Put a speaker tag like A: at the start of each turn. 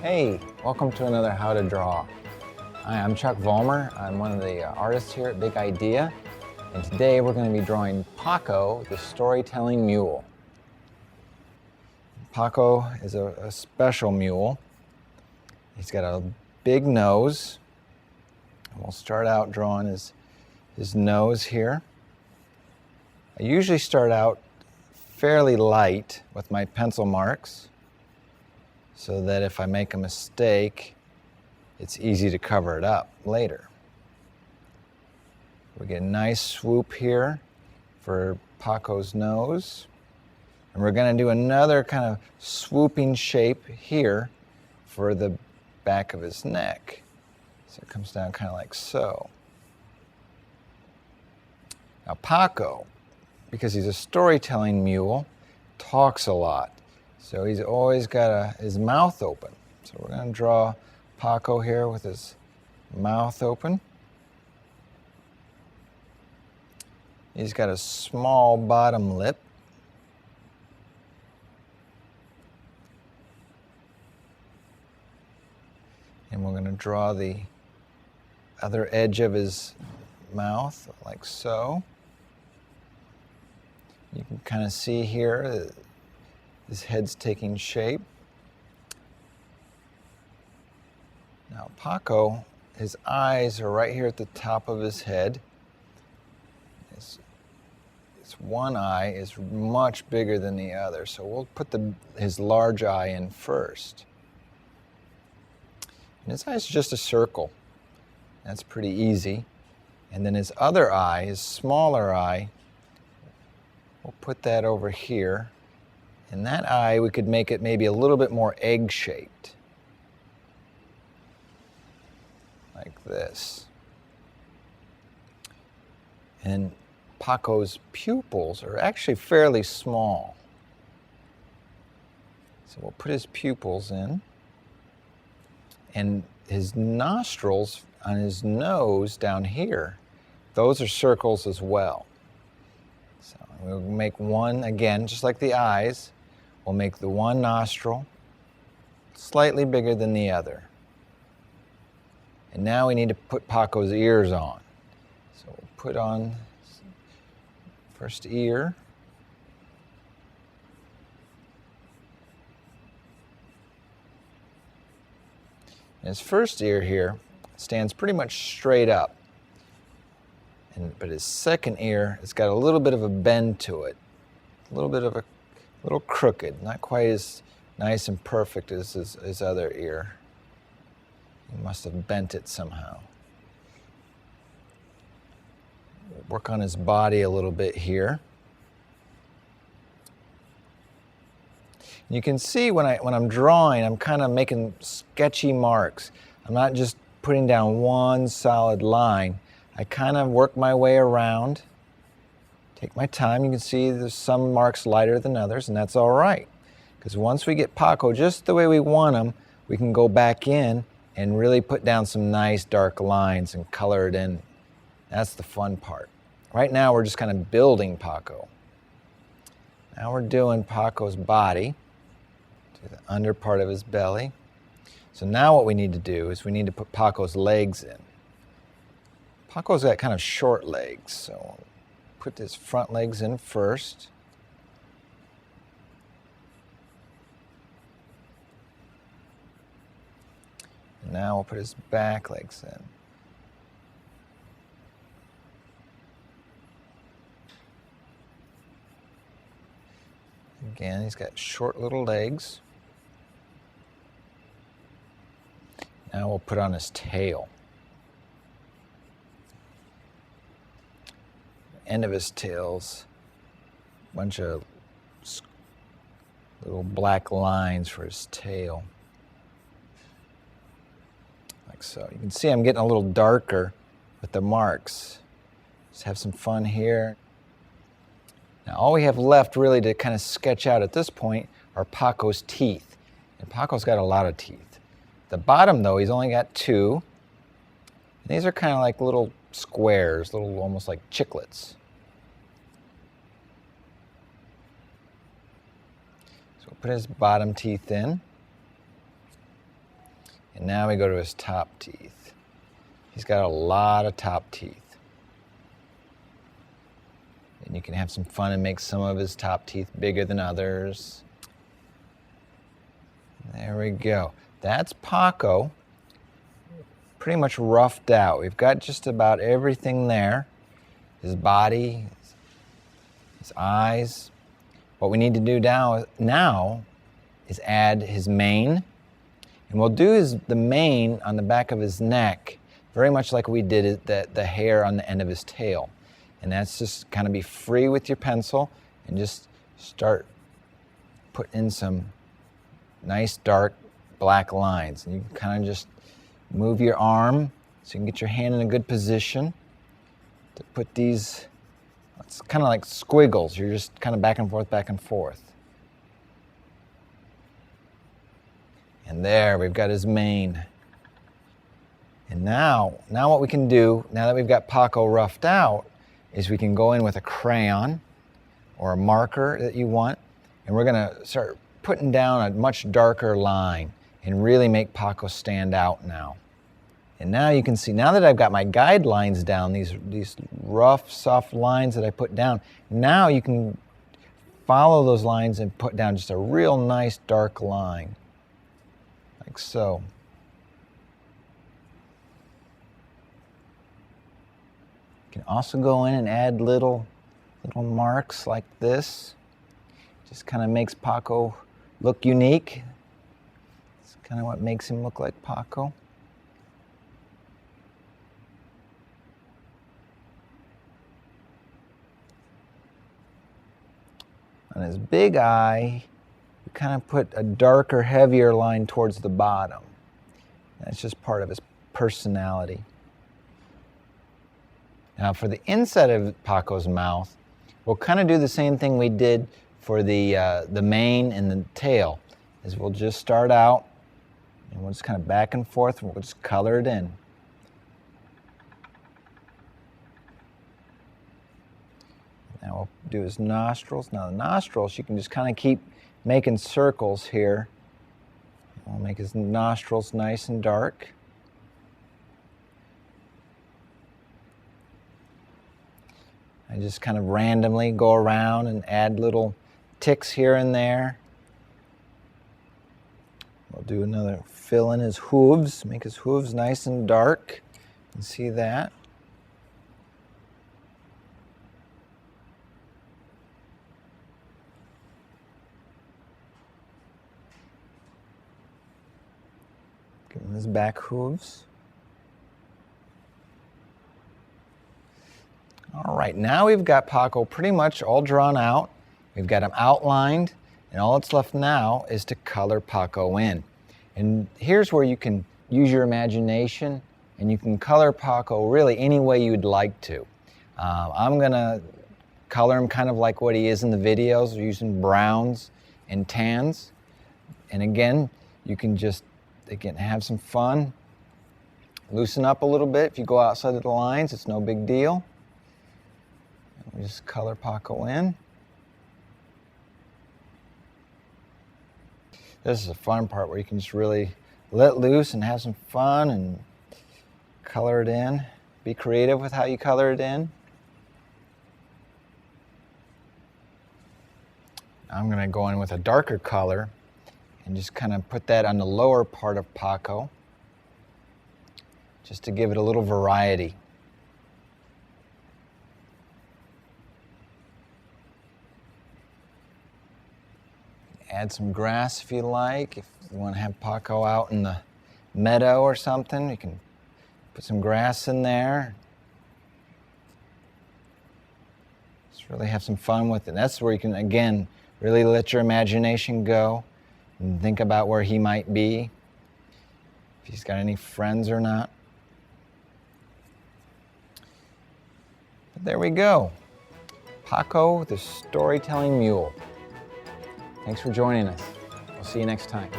A: Hey, welcome to another How to Draw. Hi, I'm Chuck Vollmer. I'm one of the artists here at Big Idea, and today we're going to be drawing Paco, the storytelling mule. Paco is a special mule. He's got a big nose. We'll start out drawing his nose here. I usually start out fairly light with my pencil marks, so that if I make a mistake, it's easy to cover it up later. We get a nice swoop here for Paco's nose. And we're going to do another kind of swooping shape here for the back of his neck. So it comes down kind of like so. Now Paco, because he's a storytelling mule, talks a lot. So he's always got his mouth open. So we're going to draw Paco here with his mouth open. He's got a small bottom lip. And we're going to draw the other edge of his mouth like so. You can kind of see here that his head's taking shape. Now Paco, his eyes are right here at the top of his head. His one eye is much bigger than the other, so we'll put his large eye in first. And his eye is just a circle. That's pretty easy. And then his other eye, his smaller eye, we'll put that over here. And that eye, we could make it maybe a little bit more egg-shaped. Like this. And Paco's pupils are actually fairly small. So we'll put his pupils in. And his nostrils on his nose down here, those are circles as well. So we'll make one, again, just like the eyes, we'll make the one nostril slightly bigger than the other. And now we need to put Paco's ears on. So we'll put on first ear. And his first ear here stands pretty much straight up. But his second ear has got a little bit of a bend to it. A little crooked, not quite as nice and perfect as his other ear. He must have bent it somehow. We'll work on his body a little bit here. You can see when I'm drawing, I'm kind of making sketchy marks. I'm not just putting down one solid line. I kind of work my way around, take my time. You can see there's some marks lighter than others, and that's all right. Because once we get Paco just the way we want him, we can go back in and really put down some nice dark lines and color it in. That's the fun part. Right now we're just kind of building Paco. Now we're doing Paco's body, to the under part of his belly. So now what we need to do is we need to put Paco's legs in. Paco's got kind of short legs, so we'll put his front legs in first. And now we'll put his back legs in. Again, he's got short little legs. Now we'll put on his tail. End of his tail's a bunch of little black lines for his tail. Like so. You can see I'm getting a little darker with the marks. Just have some fun here. Now all we have left really to kind of sketch out at this point are Paco's teeth. And Paco's got a lot of teeth. The bottom though, he's only got two. And these are kind of like little squares, little almost like chiclets. So we'll put his bottom teeth in. And now we go to his top teeth. He's got a lot of top teeth. And you can have some fun and make some of his top teeth bigger than others. There we go. That's Paco, pretty much roughed out. We've got just about everything there. His body, his eyes. What we need to do now is add his mane. And we'll do the mane on the back of his neck, very much like we did the hair on the end of his tail. And that's just kind of be free with your pencil and just start putting in some nice dark black lines. And you can kind of just move your arm so you can get your hand in a good position to put these, it's kind of like squiggles. You're just kind of back and forth, back and forth. And there, we've got his mane. And now what we can do, now that we've got Paco roughed out, is we can go in with a crayon or a marker that you want, and we're gonna start putting down a much darker line and really make Paco stand out now. And now you can see, now that I've got my guidelines down, these rough, soft lines that I put down, now you can follow those lines and put down just a real nice dark line, like so. You can also go in and add little marks like this. Just kind of makes Paco look unique. It's kind of what makes him look like Paco. On his big eye, we kind of put a darker, heavier line towards the bottom. That's just part of his personality. Now for the inside of Paco's mouth, we'll kind of do the same thing we did for the mane and the tail. Is we'll just start out and we'll just kind of back and forth and we'll just color it in. Now we'll do his nostrils. Now the nostrils, you can just kind of keep making circles here. We'll make his nostrils nice and dark. I just kind of randomly go around and add little ticks here and there. We'll do another fill in his hooves, make his hooves nice and dark. You can see that. Give him his back hooves. All right, now we've got Paco pretty much all drawn out. We've got him outlined, and all that's left now is to color Paco in. And here's where you can use your imagination, and you can color Paco really any way you'd like to. I'm gonna color him kind of like what he is in the videos, using browns and tans. And again, you can just, again, have some fun. Loosen up a little bit. If you go outside of the lines, it's no big deal. We just color Paco in. This is a fun part where you can just really let loose and have some fun and color it in. Be creative with how you color it in. I'm going to go in with a darker color and just kind of put that on the lower part of Paco, just to give it a little variety. Add some grass if you like. If you want to have Paco out in the meadow or something, you can put some grass in there. Just really have some fun with it. That's where you can, again, really let your imagination go and think about where he might be, if he's got any friends or not. But there we go. Paco, the storytelling mule. Thanks for joining us. We'll see you next time.